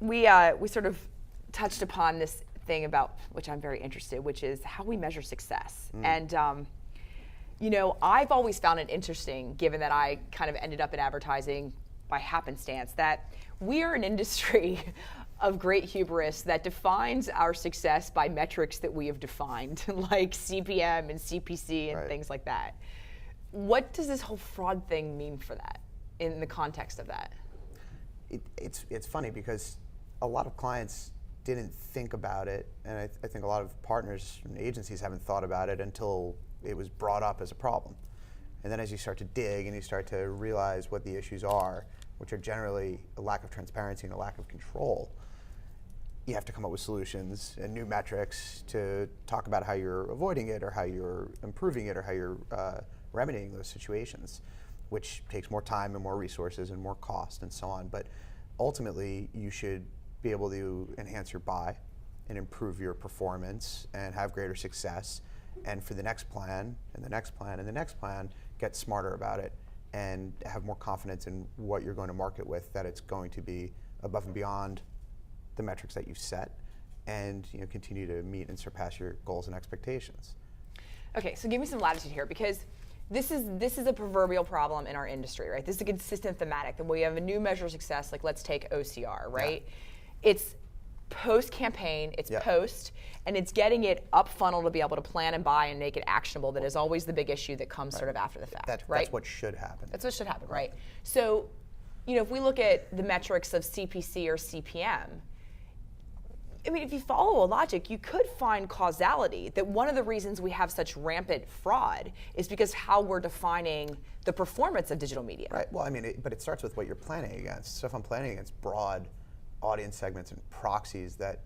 we sort of touched upon this thing about which I'm very interested, which is how we measure success. And I've always found it interesting, given that I kind of ended up in advertising by happenstance, that we are an industry of great hubris that defines our success by metrics that we have defined, like CPM and CPC and things like that. What does this whole fraud thing mean for that, in the context of that? It's funny because a lot of clients didn't think about it, and I think a lot of partners and agencies haven't thought about it until it was brought up as a problem. And then as you start to dig and you start to realize what the issues are, which are generally a lack of transparency and a lack of control, you have to come up with solutions and new metrics to talk about how you're avoiding it or how you're improving it or how you're remedying those situations, which takes more time and more resources and more cost and so on. But ultimately, you should be able to enhance your buy and improve your performance and have greater success. And for the next plan and the next plan and the next plan, get smarter about it and have more confidence in what you're going to market with, that it's going to be above and beyond the metrics that you've set, and continue to meet and surpass your goals and expectations. Okay, so give me some latitude here, because this is a proverbial problem in our industry, right? This is a consistent thematic. That we have a new measure of success, like let's take OCR, right? Yeah. It's post-campaign, it's post, and it's getting it up funnel to be able to plan and buy and make it actionable. That is always the big issue that comes sort of after the fact, right? That's what should happen. That's what should happen, right? So, if we look at the metrics of CPC or CPM, I mean, if you follow a logic, you could find causality, that one of the reasons we have such rampant fraud is because how we're defining the performance of digital media. Right, well, I mean, but it starts with what you're planning against. So if I'm planning against broad audience segments and proxies that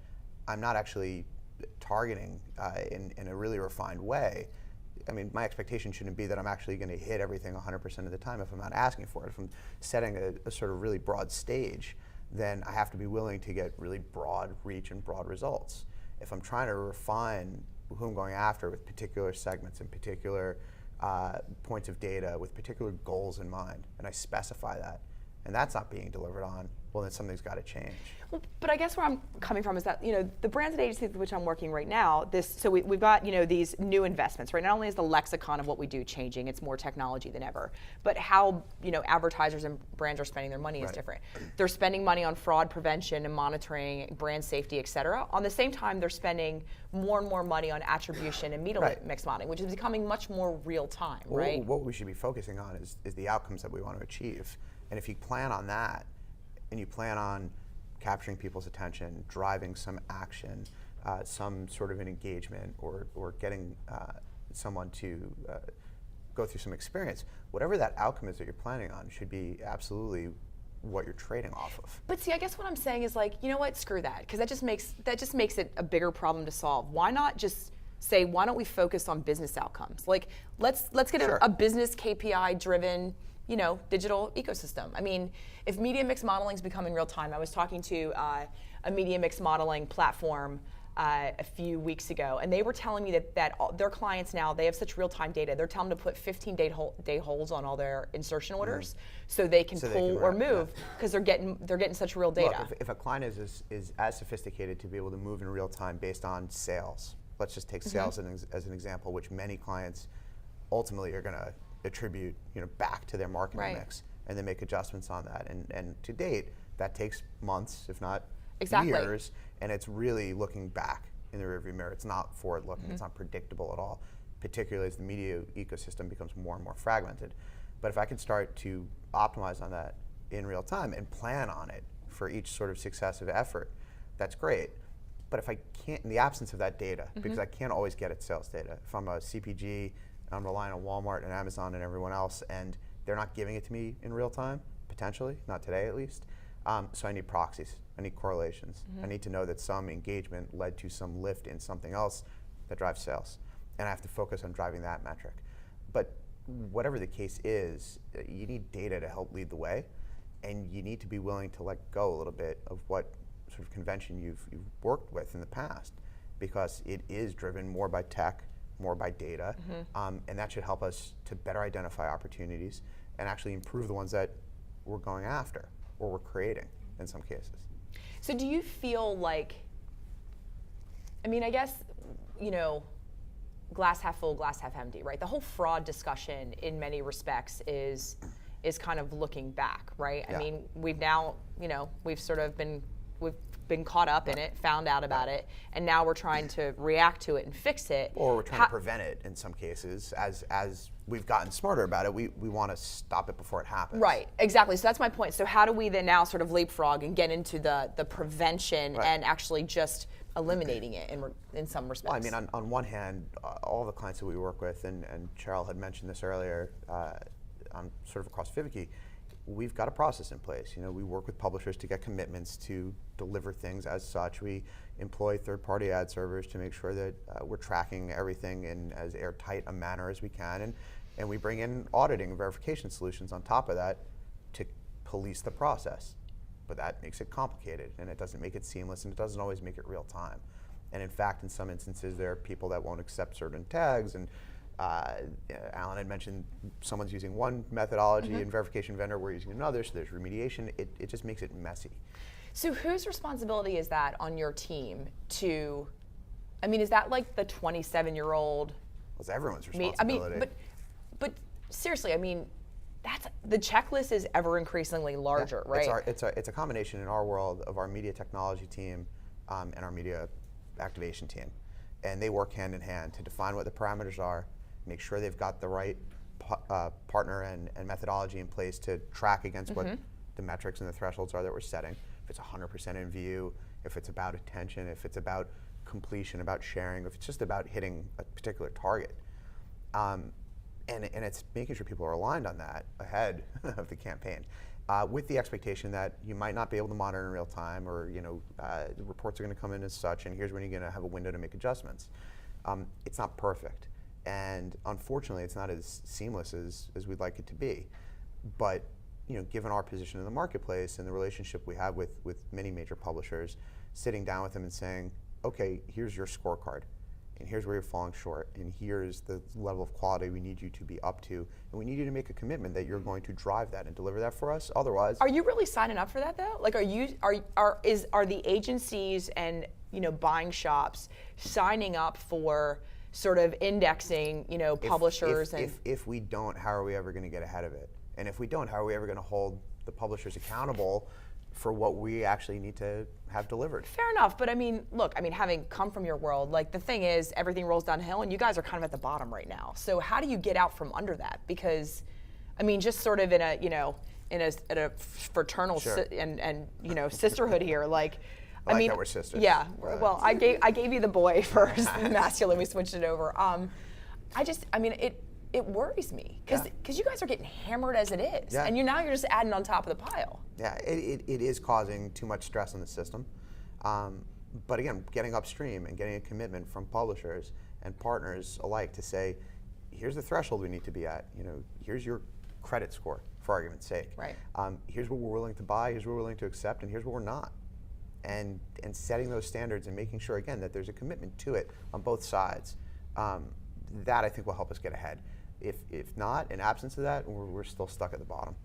I'm not actually targeting in a really refined way, I mean, my expectation shouldn't be that I'm actually going to hit everything 100% of the time if I'm not asking for it. If I'm setting a sort of really broad stage, then I have to be willing to get really broad reach and broad results. If I'm trying to refine who I'm going after with particular segments and particular points of data with particular goals in mind, and I specify that, and that's not being delivered on, well, then something's got to change. Well, but I guess where I'm coming from is that, the brands and agencies with which I'm working right now, so we've got, these new investments, right? Not only is the lexicon of what we do changing, it's more technology than ever, but how, advertisers and brands are spending their money is different. They're spending money on fraud prevention and monitoring, brand safety, et cetera. On the same time, they're spending more and more money on attribution and media mix modeling, which is becoming much more real time, right? What we should be focusing on is the outcomes that we want to achieve. And if you plan on that, and you plan on capturing people's attention, driving some action, some sort of an engagement, or getting someone to go through some experience, whatever that outcome is that you're planning on should be absolutely what you're trading off of. But see, I guess what I'm saying is, like, you know what, screw that, because that just makes it a bigger problem to solve. Why not just say, why don't we focus on business outcomes? Like, let's get a business KPI driven digital ecosystem. I mean, if media mix modeling is becoming real time, I was talking to a media mix modeling platform a few weeks ago, and they were telling me that their clients now, they have such real time data. They're telling them to put 15-day holds on all their insertion orders, so they can pull or move, because they're getting such real data. Look, if a client is as sophisticated to be able to move in real time based on sales, let's just take sales as an example, which many clients ultimately are going to attribute back to their marketing mix, and then make adjustments on that. And to date, that takes months, if not years, and it's really looking back in the rearview mirror. It's not forward looking. It's not predictable at all, particularly as the media ecosystem becomes more and more fragmented. But if I can start to optimize on that in real time and plan on it for each sort of successive effort, that's great. But if I can't, in the absence of that data, because I can't always get at sales data, if I'm a CPG, I'm relying on Walmart and Amazon and everyone else, and they're not giving it to me in real time, potentially, not today at least. So I need proxies, I need correlations. I need to know that some engagement led to some lift in something else that drives sales. And I have to focus on driving that metric. But whatever the case is, you need data to help lead the way, and you need to be willing to let go a little bit of what sort of convention you've worked with in the past, because it is driven more by tech, more by data, and that should help us to better identify opportunities and actually improve the ones that we're going after or we're creating in some cases. So do you feel like, I mean, I guess, glass half full, glass half empty, right? The whole fraud discussion in many respects is kind of looking back, right? Yeah. I mean, we've now, we've sort of been caught up in it, found out about it, and now we're trying to react to it and fix it. Or we're trying to prevent it in some cases. As we've gotten smarter about it, we want to stop it before it happens. Right, exactly. So that's my point. So how do we then now sort of leapfrog and get into the prevention and actually just eliminating it in some respects? Well, I mean, on one hand, all the clients that we work with, and Cheryl had mentioned this earlier, sort of across Viviki, we've got a process in place. We work with publishers to get commitments to deliver things as such. We employ third-party ad servers to make sure that we're tracking everything in as airtight a manner as we can, and we bring in auditing and verification solutions on top of that to police the process. But that makes it complicated, and it doesn't make it seamless, and it doesn't always make it real time. And in fact, in some instances, there are people that won't accept certain tags, and Alan had mentioned someone's using one methodology and verification vendor, we're using another, so there's remediation. It just makes it messy. So whose responsibility is that on your team to, I mean, is that like the 27-year-old? Well, it's everyone's responsibility. I mean, but seriously, I mean, the checklist is ever increasingly larger, right? It's a combination in our world of our media technology team and our media activation team. And they work hand in hand to define what the parameters are, make sure they've got the right partner and methodology in place to track against what the metrics and the thresholds are that we're setting. If it's 100% in view, if it's about attention, if it's about completion, about sharing, if it's just about hitting a particular target. And it's making sure people are aligned on that ahead of the campaign, with the expectation that you might not be able to monitor in real time, or the reports are going to come in as such, and here's when you're going to have a window to make adjustments. It's not perfect, and unfortunately, it's not as seamless as we'd like it to be. But given our position in the marketplace and the relationship we have with many major publishers, sitting down with them and saying, okay, here's your scorecard, and here's where you're falling short, and here's the level of quality we need you to be up to, and we need you to make a commitment that you're going to drive that and deliver that for us. Otherwise, are you really signing up for that though? Like, are the agencies and buying shops signing up for sort of indexing publishers? If we don't, how are we ever going to get ahead of it? And if we don't, how are we ever going to hold the publishers accountable for what we actually need to have delivered? Fair enough, but I mean, look, having come from your world, like the thing is, everything rolls downhill, and you guys are kind of at the bottom right now. So how do you get out from under that? Because, just sort of in a fraternal and sisterhood here, like. I like that we're sisters. Yeah. Well, I gave you the boy first, masculine. We switched it over. It worries me because you guys are getting hammered as it is, and you're just adding on top of the pile. Yeah, it is causing too much stress on the system. But again, getting upstream and getting a commitment from publishers and partners alike to say, here's the threshold we need to be at. Here's your credit score, for argument's sake. Right. Here's what we're willing to buy. Here's what we're willing to accept, and here's what we're not. And setting those standards and making sure again that there's a commitment to it on both sides. That I think will help us get ahead. If not, in absence of that, we're still stuck at the bottom.